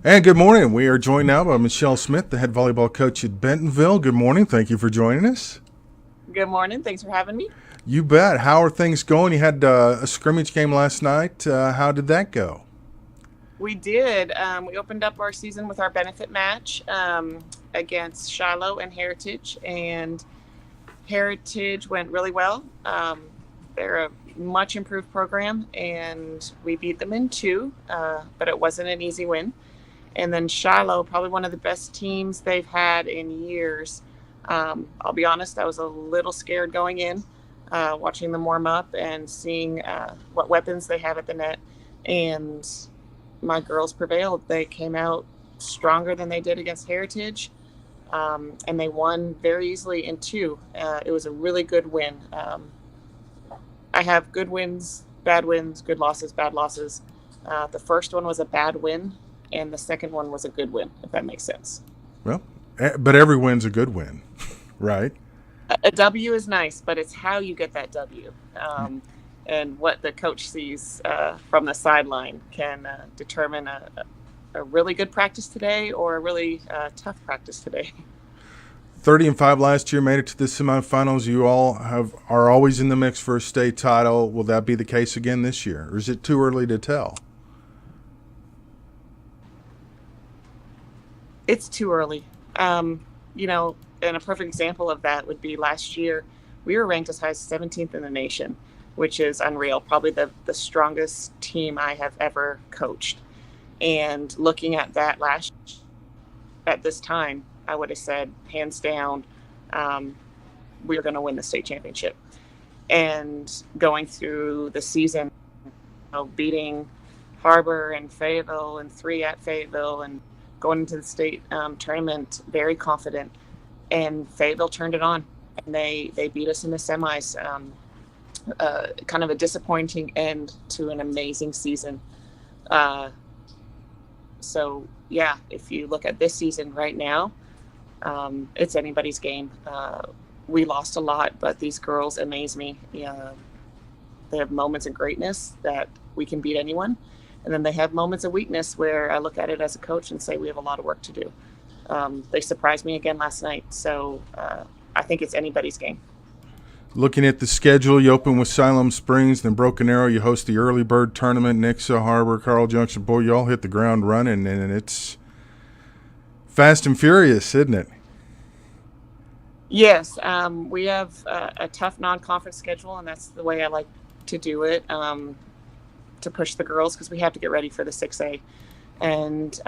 And good morning. We are joined now by Michelle Smith, the head volleyball coach at Bentonville. Good morning. Thank you for joining us. Good morning. Thanks for having me. You bet. How are things going? You had a scrimmage game last night. How did that go? We did. We opened up our season with our benefit match against Shiloh and Heritage, and Heritage went really well. They're a much improved program, and we beat them in two, but it wasn't an easy win. And then Shiloh, probably one of the best teams they've had in years. I'll be honest, I was a little scared going in, watching them warm up and seeing what weapons they have at the net. And my girls prevailed. They came out stronger than they did against Heritage, and they won very easily in two. It was a really good win. I have good wins, good losses, bad losses. The first one was a bad win, and the second one was a good win, if that makes sense. Well, but every win's a good win, right? A W is nice, but it's how you get that W. And what the coach sees from the sideline can determine a really good practice today or a really tough practice today. 30-5 last year, made it to the semifinals. You all are always in the mix for a state title. Will that be the case again this year, or is it too early to tell? It's too early. And a perfect example of that would be last year. We were ranked as high as 17th in the nation, which is unreal. Probably the strongest team I have ever coached. And looking at that at this time, I would have said, hands down, we are going to win the state championship. And going through the season, beating Harbor and Fayetteville and three at Fayetteville and going into the state tournament very confident. And Fayetteville turned it on, and they beat us in the semis. Kind of a disappointing end to an amazing season. So, yeah, if you look at this season right now, it's anybody's game. We lost a lot, but these girls amaze me. They have moments of greatness that we can beat anyone. And then they have moments of weakness where I look at it as a coach and say we have a lot of work to do. They surprised me again last night. So I think it's anybody's game. Looking at the schedule, you open with Siloam Springs, then Broken Arrow. You host the Early Bird Tournament, Nixa, Harbor, Carl Junction. Boy, you all hit the ground running, and it's fast and furious, isn't it? Yes, we have a tough non-conference schedule, and that's the way I like to do it, to push the girls, because we have to get ready for the 6A. And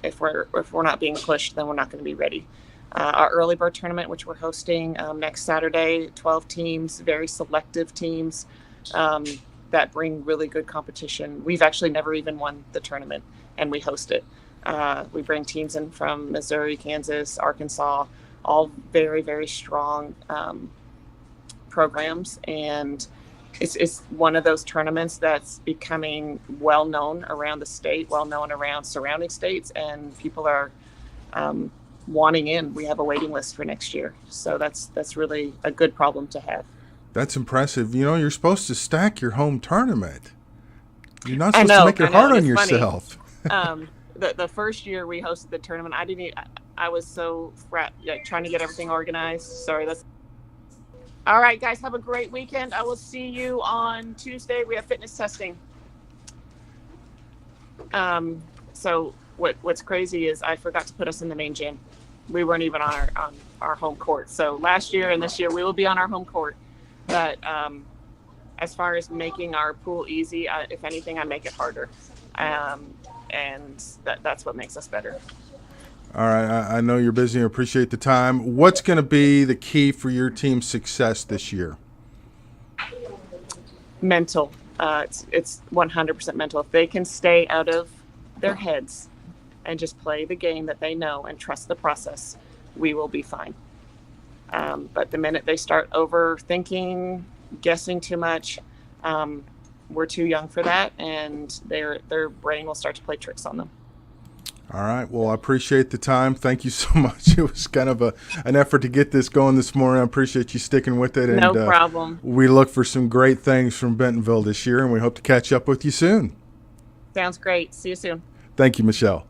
if we're not being pushed, then we're not going to be ready. Our early bird tournament, which we're hosting next Saturday, 12 teams, very selective teams that bring really good competition. We've actually never even won the tournament, and we host it. We bring teams in from Missouri, Kansas, Arkansas, all very, very strong programs. And it's one of those tournaments that's becoming well known around the state, well known around surrounding states, and people are wanting in. We have a waiting list for next year, so that's really a good problem to have. That's impressive. You're supposed to stack your home tournament. You're not I supposed to know, make I it know, hard and on it's funny. yourself. The first year we hosted the tournament, I was so trying to get everything organized. Sorry, that's all right, guys. Have a great weekend. I will see you on Tuesday. We have fitness testing. So what's crazy is I forgot to put us in the main gym. We weren't even on our home court. So last year and this year we will be on our home court. But as far as making our pool easy, if anything, I make it harder. And that's what makes us better. All right, I know you're busy. I appreciate the time. What's going to be the key for your team's success this year? Mental. It's 100% mental. If they can stay out of their heads and just play the game that they know and trust the process, we will be fine. But the minute they start overthinking, guessing too much, we're too young for that, and their brain will start to play tricks on them. All right. Well, I appreciate the time. Thank you so much. It was kind of an effort to get this going this morning. I appreciate you sticking with it. And, no problem. We look for some great things from Bentonville this year, and we hope to catch up with you soon. Sounds great. See you soon. Thank you, Michelle.